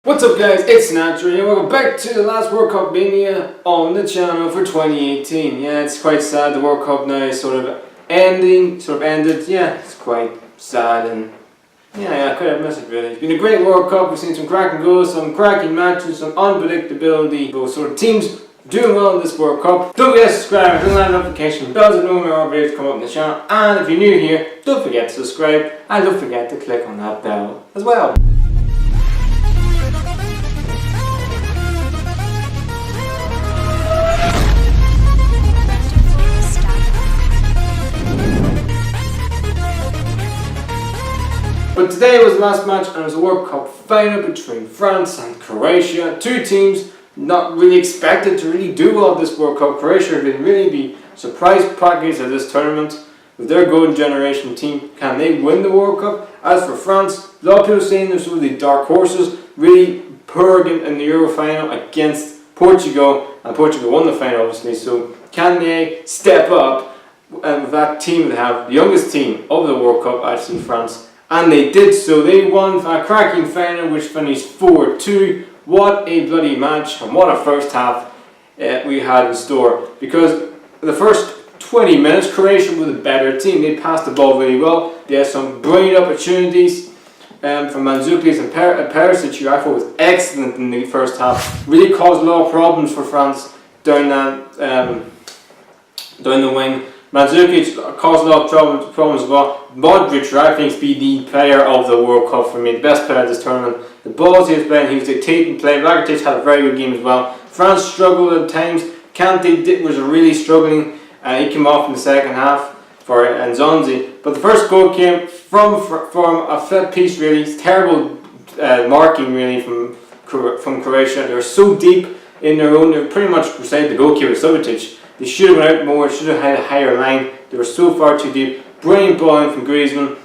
What's up guys, it's Natural and welcome back to the last World Cup Mania on the channel for 2018. Yeah, it's quite sad the World Cup now is sort of ended. Yeah, it's quite sad and yeah, quite a message really. It's been a great World Cup, we've seen some cracking goals, some cracking matches, some unpredictability, both sort of teams doing well in this World Cup. Don't forget to subscribe, turn on notification bells to know when more videos come up on the channel, and if you're new here, don't forget to subscribe and don't forget to click on that bell as well. But today was the last match and it was a World Cup final between France and Croatia. Two teams not really expected to really do well this World Cup. Croatia have been really the surprise package of this tournament with their golden generation team. Can they win the World Cup? As for France, a lot of people saying they're sort of the dark horses, really poor in the Euro final against Portugal, and Portugal won the final obviously. So can they step up with that team? They have the youngest team of the World Cup, actually France. And they did so. They won a cracking final which finished 4-2. What a bloody match and what a first half we had in store. Because the first 20 minutes Croatia was a better team. They passed the ball really well. They had some brilliant opportunities from Mandzukic and Perisic, who I thought was excellent in the first half. Really caused a lot of problems for France down the wing. Mandzukic caused a lot of problems as well. Modric, I think, is the player of the World Cup for me, the best player of this tournament. The balls he was playing, he was dictating play. Rakitic had a very good game as well. France struggled at times. Kante was really struggling. He came off in the second half for Nzonzi. But the first goal came from a set piece, really. It's terrible marking, really, from Croatia. They were so deep in their own, they were pretty much beside the goalkeeper, Subotic. They should have went out more, should have had a higher line. They were so far too deep. Brilliant ball in from Griezmann.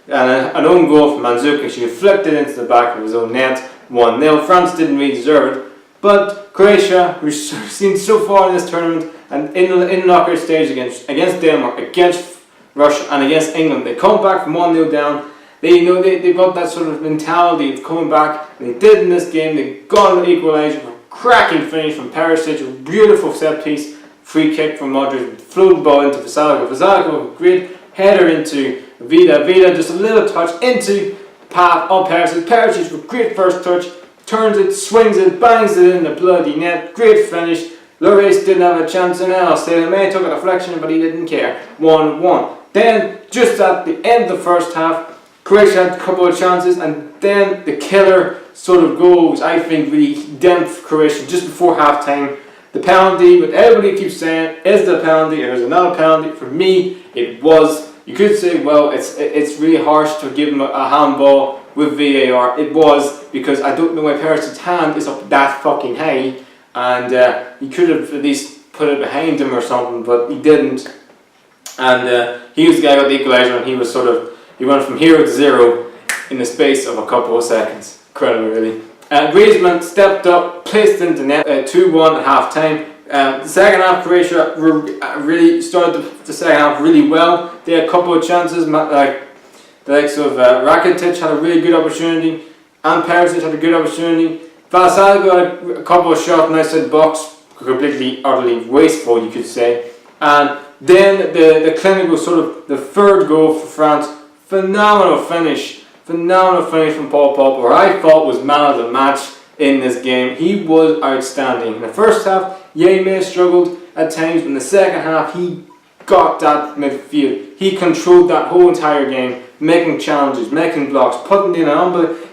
And an own goal from Mandzukic. He flipped it into the back of his own net. 1-0. France didn't really deserve it. But Croatia, we've seen so far in this tournament, and in the knockout stage against Denmark, against Russia, and against England, they come back from 1-0 down. They've got that sort of mentality of coming back. And they did in this game. They got an equaliser. A cracking finish from Perisic. A beautiful set piece. Free kick from Modric, floated ball into Vasalko. Vasalko, great header into Vida. Vida, just a little touch into the path of Perisic. Perisic with great first touch, turns it, swings it, bangs it in the bloody net. Great finish. Lloris didn't have a chance in else. They may took a deflection, but he didn't care. 1-1. Then, just at the end of the first half, Croatia had a couple of chances, and then the killer sort of goals, I think, really damped Croatia just before half time. The penalty, but everybody keeps saying, is the penalty, or is it not a penalty? For me, it was. You could say, well, it's really harsh to give him a handball with VAR. It was, because I don't know why Perisic's hand is up that fucking high, and he could have at least put it behind him or something, but he didn't. And he was the guy who got the equaliser, and he went from 0 to 0 in the space of a couple of seconds. Incredible, really. Griezmann stepped up, placed into net 2-1 at half time. The second half, Croatia really started the second half really well. They had a couple of chances, like the likes of Rakitic had a really good opportunity, and Perisic had a good opportunity. Vasalko had a couple of shots outside the box, completely, utterly wasteful, you could say. And then the clinical sort of the third goal for France, phenomenal finish from Paul Pogba, who I thought was man of the match in this game. He was outstanding. In the first half, he may have struggled at times, but in the second half, he got that midfield. He controlled that whole entire game, making challenges, making blocks, putting in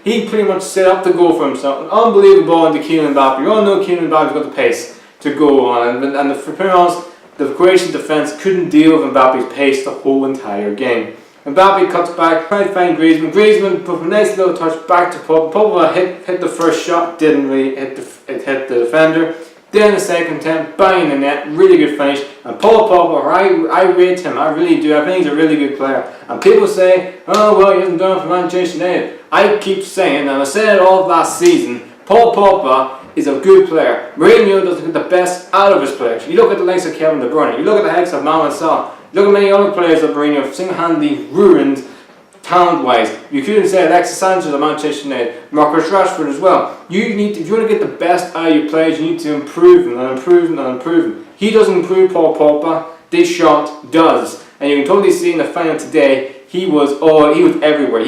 he pretty much set up the goal for himself. An unbelievable ball into Kylian Mbappe. You all know Kylian Mbappe's got the pace to go on, and the Croatian defence couldn't deal with Mbappe's pace the whole entire game. Mbappe cuts back, trying to find Griezmann. Griezmann put a nice little touch back to Pogba. Pogba hit the first shot, didn't really hit the defender. Then the second attempt, bang in the net, really good finish. And Paul Pogba, I rate him, I really do. I think he's a really good player. And people say, oh well, he hasn't done it for Manchester United. I keep saying, and I said it all last season, Paul Pogba is a good player. Mourinho doesn't get the best out of his players. You look at the likes of Kevin De Bruyne, you look at the likes of Mohamed Salah, look at many other players that Mourinho single-handedly ruined talent-wise. You couldn't say Alexis Sanchez at Manchester United, Marcus Rashford as well. You need to, if you want to get the best out of your players, you need to improve them and improve them and improve them. He doesn't improve Paul Pogba. Deschamps does, and you can totally see in the final today. He was everywhere.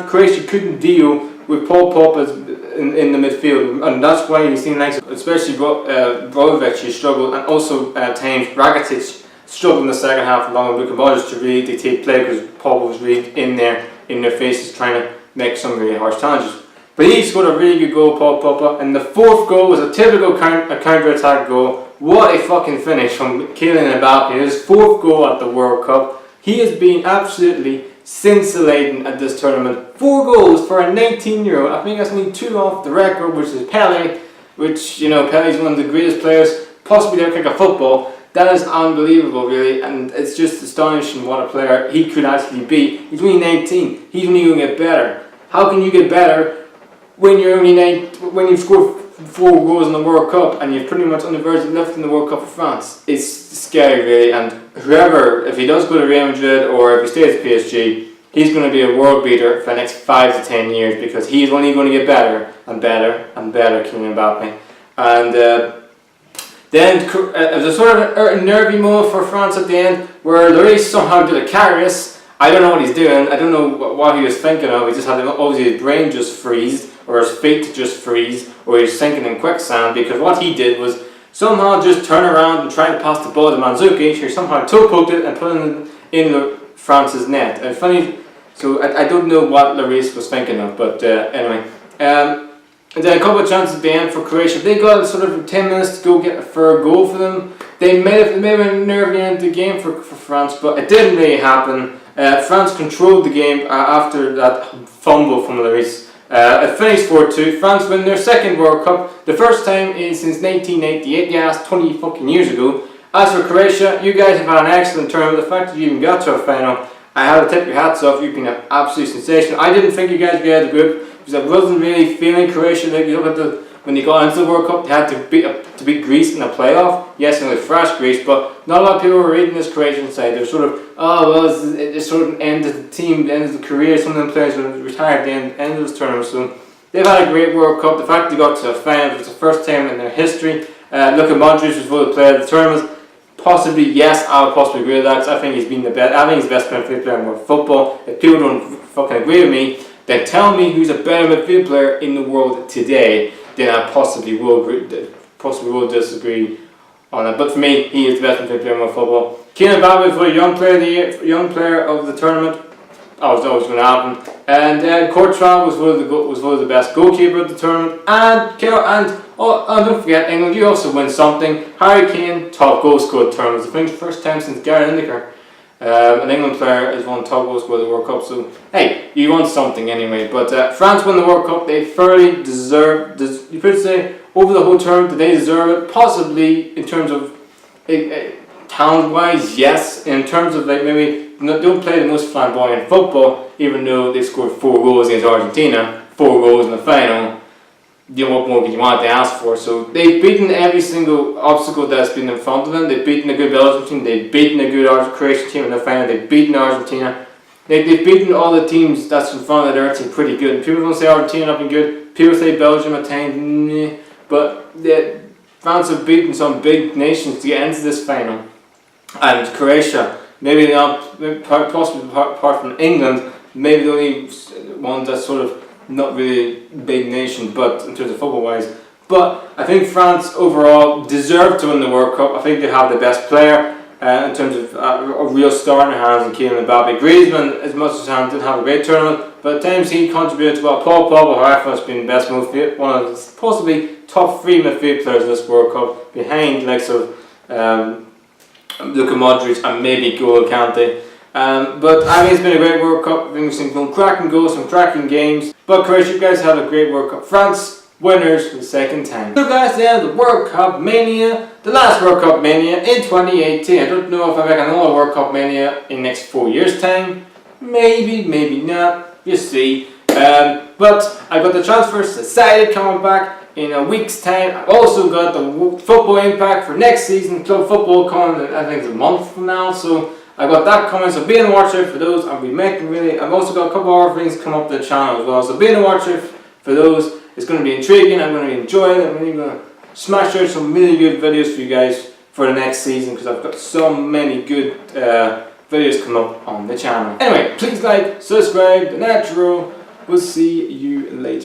Croatia couldn't deal with Paul Pogba in the midfield, and that's why you've seen like especially Brozovic struggled, and also at times Rakitic struggled in the second half along with Luka Modric to really dictate play because Pogba was really in their faces trying to make some really harsh challenges. But he scored a really good goal, Paul Pogba, and the fourth goal was a typical counter-attack goal. What a fucking finish from Kylian Mbappe. His fourth goal at the World Cup. He has been absolutely scintillating at this tournament. 4 goals for a 19-year-old. I think that's only 2 off the record, which is Pele, which, you know, Pele's one of the greatest players possibly ever kick a football. That is unbelievable, really, and it's just astonishing what a player he could actually be. He's only 19. He's only going to get better. How can you get better when you're only when you've scored 4 goals in the World Cup and you're pretty much on the verge of lifting the World Cup for France? It's scary, really, and whoever, if he does go to Real Madrid or if he stays at PSG, he's going to be a world beater for the next 5 to 10 years because he's only going to get better and better and better, Kylian Mbappe. And then it was a sort of a nervy moment for France at the end where Lloris somehow did a Karius. I don't know what he's doing. I don't know what he was thinking of. He just had obviously his brain just freeze, or his feet just freeze, or he's sinking in quicksand, because what he did was somehow just turn around and try to pass the ball to Mandzukic, who somehow toe poked it and put it in France's net. And funny, so I don't know what Lloris was thinking of, but anyway. And then a couple of chances at the end for Croatia. They got sort of 10 minutes to go get a fair goal for them. They may have a nervy end to the game for France, but it didn't really happen. France controlled the game after that fumble from Lloris. It finished 4-2. France win their second World Cup, the first time since 1988. Yeah, that's 20 fucking years ago. As for Croatia, you guys have had an excellent tournament. The fact that you even got to a final, I have to tip your hats off. You've been an absolute sensation. I didn't think you guys would get out of the group, because I wasn't really feeling Croatia. Like, you look at when they got into the World Cup, they had to beat Greece in the playoff. Yes, and they thrashed Greece, but not a lot of people were reading this Croatian side. They're sort of, oh well, it's sort of ended the team, ended the career. Some of them players were retired at the end of this tournament. So they've had a great World Cup. The fact they got to a final was the first time in their history. Luka Modric was voted player of the tournament. Possibly, yes, I would possibly agree with that, because I think he's been the best. I think he's the best midfield player in world football. If people don't fucking agree with me, then tell me who's a better midfield player in the world today. Then I possibly will disagree on that. But for me, he is the best midfield player in world football. Kylian Mbappe was a young player of the tournament. I was always going to happen. And Courtois was one of the best goalkeeper of the tournament. And don't forget, England, you also win something. Harry Kane, top goal scorer of the tournament. I think it's the first time since Gary Lineker, an England player, has won top goal scorer of the World Cup. So hey, you won something anyway. But France won the World Cup. They thoroughly deserve. You could say over the whole tournament, they deserve it. Possibly in terms of talent-wise, yes. In terms of like maybe don't play the most flamboyant football, even though they scored 4 goals against Argentina, 4 goals in the final. You know, what more could you want to ask for? So they've beaten every single obstacle that's been in front of them. They've beaten a good Belgian team. They've beaten a good Croatian team in the final. They've beaten Argentina. They've beaten all the teams that's in front of their team pretty good. And people don't say Argentina not been good. People say Belgium at times, but France have beaten some big nations to get into this final. And Croatia, maybe not, possibly apart from England, maybe the only one that's sort of not really big nation, but in terms of football wise. But I think France overall deserve to win the World Cup. I think they have the best player in terms of a real star in their hands in Kylian Mbappe. Griezmann, as much as he didn't have a great tournament, but at times he contributed to well. Paul Pogba, however, has been the best midfield, one of the possibly top 3 midfield players in this World Cup, behind likes of Luka Modric and maybe N'Golo Kante. But I think it's been a great World Cup. I think we've seen some cracking goals, some cracking games. But Croatia, you guys had a great World Cup. France, winners for the second time. So guys, they have the World Cup Mania, the last World Cup Mania in 2018. I don't know if I make another World Cup Mania in the next 4 years' time. Maybe, maybe not. You see. But I got the transfers decided coming back in a week's time. I've also got the football impact for next season, club football coming, I think it's a month from now. So I got that coming, so be on the watch out for those. I'll be making really. I've also got a couple more things come up to the channel as well, so be on the watch out for those. It's going to be intriguing. I'm going to be enjoying it. I'm really going to smash out some really good videos for you guys for the next season because I've got so many good videos coming up on the channel. Anyway, please like, subscribe, the natural. We'll see you later.